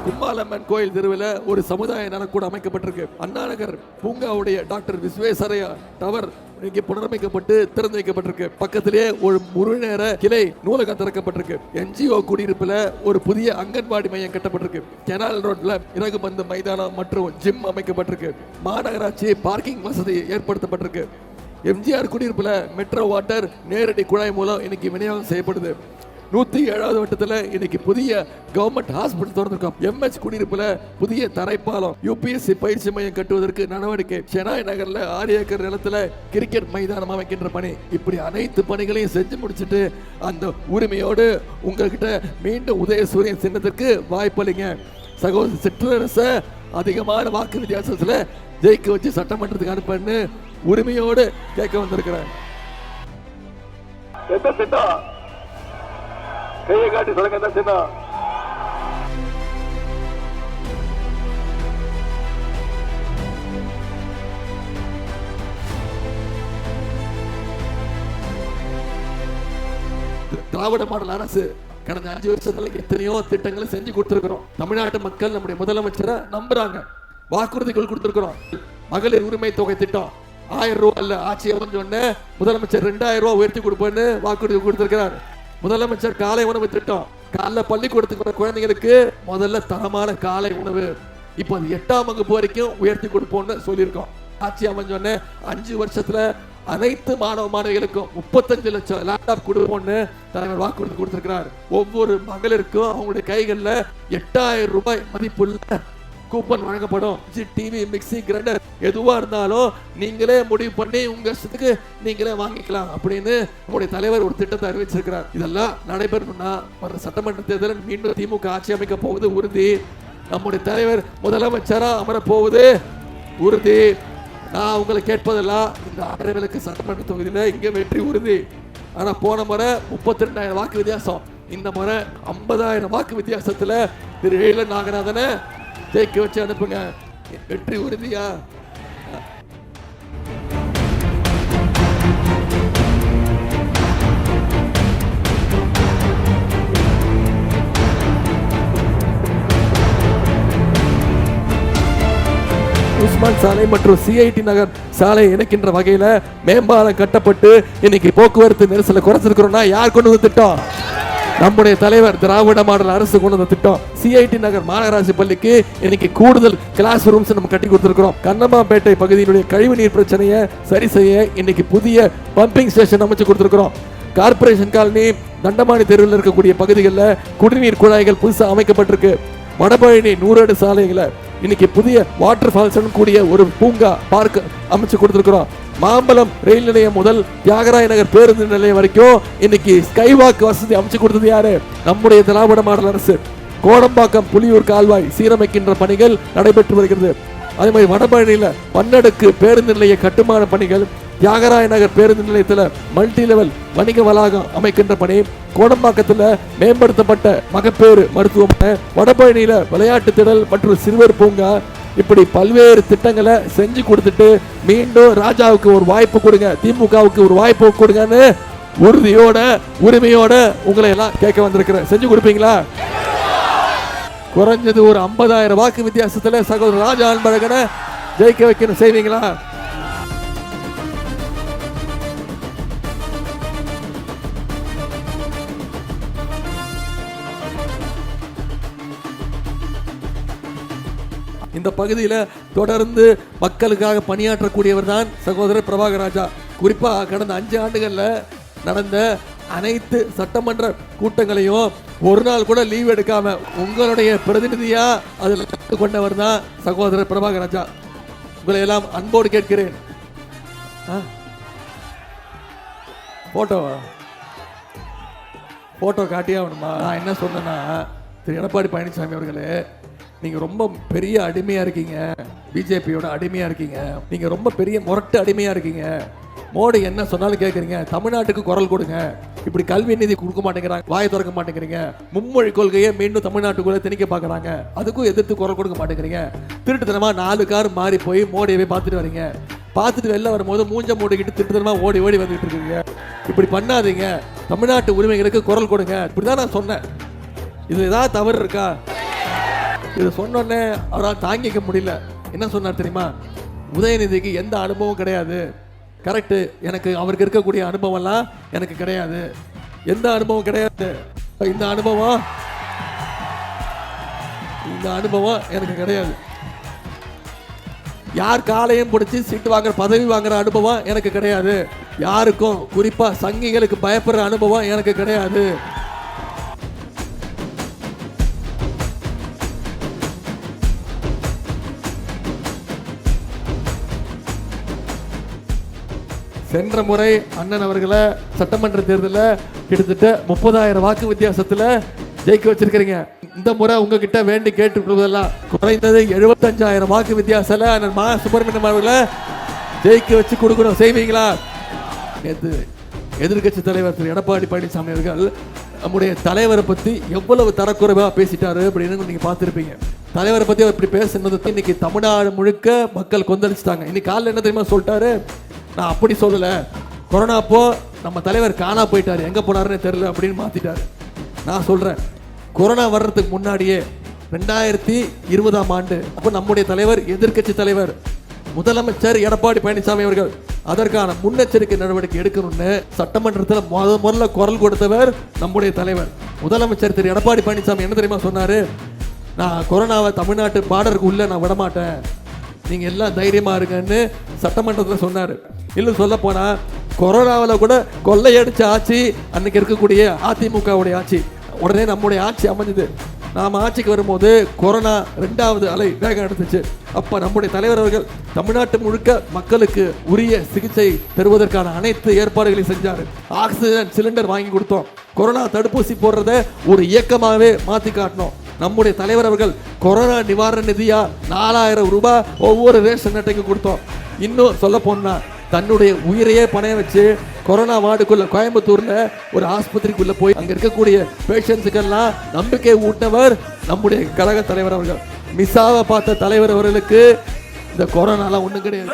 கும்மாலம்மன் கோயில் தெருவில் ஒரு சமுதாய நலக்கூடம் அமைக்கப்பட்டிருக்கு. அண்ணா நகர் பூங்காவுடைய டாக்டர் விஸ்வேஸ்வரய்யா டவர் இங்கே புனரமைக்கப்பட்டு திறந்து வைக்கப்பட்டிருக்கு. பக்கத்திலே ஒரு முழு நேர கிளை நூலகம் திறக்கப்பட்டிருக்கு. NGO குடியிருப்புல ஒரு புதிய அங்கன்வாடி மையம் கட்டப்பட்டிருக்கு. கெனால் ரோட்ல இறகு பந்து மைதானம் மற்றும் ஜிம் அமைக்கப்பட்டிருக்கு. மாநகராட்சி பார்க்கிங் வசதி ஏற்படுத்தப்பட்டிருக்கு. எம்ஜிஆர் குடியிருப்புல மெட்ரோ வாட்டர் நேரடி குழாய் மூலம் இன்னைக்கு விநியோகம் செய்யப்படுது. 107வது வட்டத்தில் இன்னைக்கு புதிய கவர்மெண்ட் ஹாஸ்பிட்டல் திறந்திருக்கோம். MS குடியிருப்புல புதிய தரைப்பாலம், UPSC பயிற்சி மையம் கட்டுவதற்கு நடவடிக்கை. செனாய் நகர்ல 6 ஏக்கர் நிலத்துல கிரிக்கெட் மைதானம் அமைக்கின்ற பணி. இப்படி அனைத்து பணிகளையும் செஞ்சு முடிச்சுட்டு அந்த உரிமையோடு உங்ககிட்ட மீண்டும் உதயசூரியன் சின்னத்திற்கு வாய்ப்பளிங்க. சகோதரி சிற்றரச அதிகமான வாக்கு வித்தியாசத்துல ஜெயிக்க வச்சு சட்டமன்றத்துக்கு அனுப்பன்னு உரிமையோடு கேட்க வந்திருக்கிறேன். கையை காட்டி சொல்லுங்க. திராவிட மாடல் அரசு கடந்த 5 வருஷத்துல எத்தனையோ திட்டங்களை செஞ்சு கொடுத்திருக்கிறோம். தமிழ்நாட்டு மக்கள் நம்முடைய முதலமைச்சரை நம்புறாங்க. வாக்குறுதிகள் கொடுத்திருக்கிறோம். மகளிர் உரிமை தொகை திட்டம் 1000 ரூபாய் அல்ல, ஆட்சி அமைஞ்சோடனே முதலமைச்சர் 2000 ரூபாய் உயர்த்தி கொடுப்பேன்னு வாக்குறுதி கொடுத்திருக்கிறார். முதலமைச்சர் காலை உணவு திட்டம், காலைல பள்ளிக்கூடத்துக்கு குழந்தைங்களுக்கு முதல்ல தரமான காலை உணவு, இப்போ 8ஆம் வகுப்பு வரைக்கும் உயர்த்தி கொடுப்போம்னு சொல்லியிருக்கோம். ஆட்சி அமைஞ்சோடனே 5 வருஷத்துல அனைத்து மாணவ மாணவிகளுக்கும் 35 லட்சம் லேப்டாப் கொடுப்போம்னு தலைவர் வாக்குறுதி கொடுத்திருக்கிறார். ஒவ்வொரு மகளிருக்கும் அவங்களுடைய கைகளில் 8000 ரூபாய் மதிப்புள்ள கூப்பன் வழங்கப்படும். டிவி, மிக்சி, கிரைண்டர் எதுவா இருந்தாலும் நீங்களே முடிவு பண்ணி உங்க இஷ்டத்துக்கு நீங்களே வாங்கிக்கலாம் அப்படின்னு நம்முடைய தலைவர் ஒரு திட்டத்தை அறிவிச்சிருக்கிறார். இதெல்லாம் நடைபெறணும்னா வர சட்டமன்ற தேர்தலில் மீண்டும் திமுக ஆட்சி அமைக்க போவது உறுதி. நம்முடைய தலைவர் முதலமைச்சரா அமர போவது உறுதி. நான் உங்களை கேட்பதெல்லாம் இந்த 1000 விளக்கு சட்டமன்ற தொகுதியில இங்க வெற்றி உறுதி. ஆனா போன முறை 32,000 வாக்கு வித்தியாசம், இந்த முறை 50,000 வாக்கு வித்தியாசத்துல திரு எழில நாகநாதனை ஜெயிக்க வச்சு அனுப்புங்க. வெற்றி உறுதியா? உஸ்மான் சாலை மற்றும் CIT நகர் சாலை இணைக்கின்ற வகையில மேம்பாலம் கட்டப்பட்டு இன்னைக்கு போக்குவரத்து நெரிசலை குறைச்சிருக்கிறோம்னா யார் கொண்டு வந்து திட்டம்? நம்முடைய தலைவர் திராவிட மாடல் அரசு கொண்டு வந்த திட்டம். CIT நகர் மாநகராட்சி பள்ளிக்கு இன்னைக்கு கூடுதல் கிளாஸ் ரூம்ஸ் நம்ம கட்டி கொடுத்திருக்கிறோம். கண்ணம்மாப்பேட்டை பகுதியினுடைய கழிவுநீர் பிரச்சனையை சரி செய்ய இன்னைக்கு புதிய பம்பிங் ஸ்டேஷன் அமைச்சு கொடுத்திருக்கிறோம். கார்பரேஷன் காலனி, தண்டமானி தெருவில் இருக்கக்கூடிய பகுதிகளில் குடிநீர் குழாய்கள் புதுசாக அமைக்கப்பட்டிருக்கு. வடபழனி 100 அடி சாலைகளை இன்னைக்கு புதிய வாட்டர் ஃபால்ஸ் கூடிய ஒரு பூங்கா பார்க் அமைச்சு கொடுத்திருக்கிறோம். மாம்பலம் ரயில் நிலையம் முதல் தியாகராய நகர் பேருந்து நிலையம் வரைக்கும் இன்னைக்கு ஸ்கைவாக் வசதி அமைச்சு கொடுத்தது யாரு? நம்முடைய திராவிட மாடல் அரசு. கோடம்பாக்கம் புலியூர் கால்வாய் சீரமைக்கின்ற பணிகள் நடைபெற்று வருகிறது. அதே மாதிரி வடபழனியில பன்னடுக்கு பேருந்து நிலைய கட்டுமான பணிகள், தியாகராய நகர் பேருந்து நிலையத்தில் மல்டி லெவல் வணிக வளாகம் அமைக்கின்ற பணி, கோடம்பாக்கத்தில் மேம்படுத்தப்பட்ட மகப்பேறு மருத்துவமனை, வடபழனியில விளையாட்டு திடல் மற்றும் சிறுவர் பூங்கா, இப்படி பல்வேறு திட்டங்களை செஞ்சு கொடுத்துட்டு மீண்டும் ராஜாவுக்கு ஒரு வாய்ப்பு கொடுங்க, திமுகவுக்கு ஒரு வாய்ப்பு கொடுங்கன்னு உறுதியோட உரிமையோட உங்களை எல்லாம் கேட்க வந்திருக்கிறேன். செஞ்சு கொடுப்பீங்களா? குறைஞ்சது ஒரு 50,000 வாக்கு வித்தியாசத்துல சகோதரர் ராஜா அன்பழகனை ஜெயிக்க வைக்கணும். செய்வீங்களா? இந்த பகுதியில் தொடர்ந்து மக்களுக்காக பணியாற்றக்கூடியவர் தான் சகோதரர் பிரபாகர் ராஜா. குறிப்பாக கடந்த 5 ஆண்டுகளில் நடந்த அனைத்து சட்டமன்ற கூட்டங்களையும் ஒரு நாள் கூட லீவ் எடுக்காம உங்களுடைய பிரதிநிதியா அதில் கொண்டவர் தான் சகோதரர் பிரபாகர் ராஜா. உங்களை எல்லாம் அன்போடு கேட்கிறேன். போட்டோ காட்டியே ஆகணுமா? நான் என்ன சொன்னேன்னா, திரு எடப்பாடி பழனிசாமி அவர்களே, நீங்க ரொம்ப பெரிய அடிமையா இருக்கீங்க, பிஜேபியோட அடிமையா இருக்கீங்க, நீங்க ரொம்ப பெரிய முரட்டு அடிமையா இருக்கீங்க. மோடி என்ன சொன்னாலும் கேட்குறீங்க, தமிழ்நாட்டுக்கு குரல் கொடுங்க. இப்படி கல்வி நிதி கொடுக்க மாட்டேங்கிறாங்க, வாயை திறக்க மாட்டேங்கிறீங்க, மும்மொழி கொள்கையை மீண்டும் தமிழ்நாட்டுக்குள்ள திணிக்க பார்க்குறாங்க, அதுக்கும் எதிர்த்து குரல் கொடுக்க மாட்டேங்கிறீங்க. திருட்டுத்தனமா 4 கார் மாறி போய் மோடியவே பார்த்துட்டு வரீங்க. பார்த்துட்டு வெளில வரும்போது மூஞ்ச மூடிக்கிட்டு திருட்டுத்தனமா ஓடி ஓடி வந்துட்டு இருக்கீங்க. இப்படி பண்ணாதீங்க, தமிழ்நாட்டு உரிமைகளுக்கு குரல் கொடுங்க. இப்படிதான் நான் சொன்னேன். இது ஏதாவது தவறு இருக்கா? இது சொன்னோடனே அவரால் தாங்கிக்க முடியல. என்ன சொன்னார் தெரியுமா? உதயநிதிக்கு எந்த அனுபவம் கிடையாது. கரெக்டு, எனக்கு அவருக்கு இருக்கக்கூடிய அனுபவம்லாம் எனக்கு கிடையாது, எந்த அனுபவம் கிடையாது. இந்த அனுபவம் எனக்கு கிடையாது. யார் காலையும் பிடிச்சி சீட்டு வாங்குற பதவி வாங்குற அனுபவம் எனக்கு கிடையாது. யாருக்கும் குறிப்பா சங்கிகளுக்கு பயப்படுற அனுபவம் எனக்கு கிடையாது. சென்ற முறை அண்ணன் அவர்களை சட்டமன்ற தேர்தலில் கிட்டத்தட்ட 30,000 வாக்கு வித்தியாசத்தில் ஜெயிக்க வச்சிருக்கிறீங்க. இந்த முறை உங்ககிட்ட வேண்டி கேட்டுக்கொள்வதெல்லாம் குறைந்தது 75,000 வாக்கு வித்தியாசத்தில் அண்ணன் மா சுப்பிரமணியம் அவர்களை ஜெயிக்க வச்சு கொடுக்கணும். செய்வீங்களா? நேற்று எதிர்கட்சி தலைவர் திரு எடப்பாடி பழனிசாமி அவர்கள் நம்முடைய தலைவரை பற்றி எவ்வளவு தரக்குறைவாக பேசிட்டாரு அப்படின்னு நீங்கள் பார்த்துருப்பீங்க. தலைவரை பற்றி அவர் இப்படி பேசுனது இன்னைக்கு தமிழ்நாடு முழுக்க மக்கள் கொந்தளிச்சிட்டாங்க. இன்னைக்கு காலையில் என்ன தெரியுமா சொல்லிட்டாரு? நான் அப்படி சொல்லலை, கொரோனா அப்போ நம்ம தலைவர் காணா போயிட்டாரு, எங்கே போனாருன்னு தெரியல அப்படின்னு மாற்றிட்டாரு. நான் சொல்கிறேன், கொரோனா வர்றதுக்கு முன்னாடியே 2020ஆம் ஆண்டு அப்போ நம்முடைய தலைவர் எதிர்கட்சி தலைவர் முதலமைச்சர் எடப்பாடி பழனிசாமி அவர்கள் அதற்கான முன்னெச்சரிக்கை நடவடிக்கை எடுக்கணும்னு சட்டமன்றத்தில் முதல்ல குரல் கொடுத்தவர் நம்முடைய தலைவர் முதலமைச்சர் திரு எடப்பாடி பழனிசாமி. என்ன தெரியுமா சொன்னாரு? நான் கொரோனாவை தமிழ்நாட்டு பார்டருக்கு உள்ள நான் விடமாட்டேன், நீங்க எல்லாம் தைரியமா இருங்கன்னு சட்டமன்றத்தில் சொன்னாரு. இல்லை சொல்ல போனா கொரோனாவில் கூட கொள்ளையடிச்ச ஆட்சி அன்னைக்கு இருக்கக்கூடிய அதிமுகவுடைய ஆட்சி. உடனே நம்முடைய ஆட்சி அமைஞ்சது. நாம் ஆட்சிக்கு வரும்போது கொரோனா 2வது அலை வேகம் எடுத்துச்சு. அப்ப நம்முடைய தலைவர் அவர்கள் தமிழ்நாட்டு முழுக்க மக்களுக்கு உரிய சிகிச்சை பெறுவதற்கான அனைத்து ஏற்பாடுகளையும் செஞ்சாரு. ஆக்சிஜன் சிலிண்டர் வாங்கி கொடுத்தோம். கொரோனா தடுப்பூசி போடுறத ஒரு இயக்கமாகவே மாற்றி காட்டணும். நம்முடைய தலைவர் அவர்கள் கொரோனா நிவாரண நிதியா 4,000 ரூபாய் ஒவ்வொரு ரேஷன் அட்டைக்கு கொடுத்தோம். இன்னும் சொல்ல போனா தன்னுடைய உயிரையே பணைய வச்சு கொரோனா வார்டுக்குள்ள கோயம்புத்தூர்ல ஒரு ஆஸ்பத்திரிக்குள்ள போய் அங்க இருக்கக்கூடிய பேஷண்ட்ஸுக்கெல்லாம் நம்பிக்கை ஊட்டினவர் நம்முடைய கழக தலைவர் அவர்கள். மிஸ்ஸாவை பார்த்த தலைவர் அவர்களுக்கு இந்த கொரோனாலாம் ஒண்ணும் கிடையாது.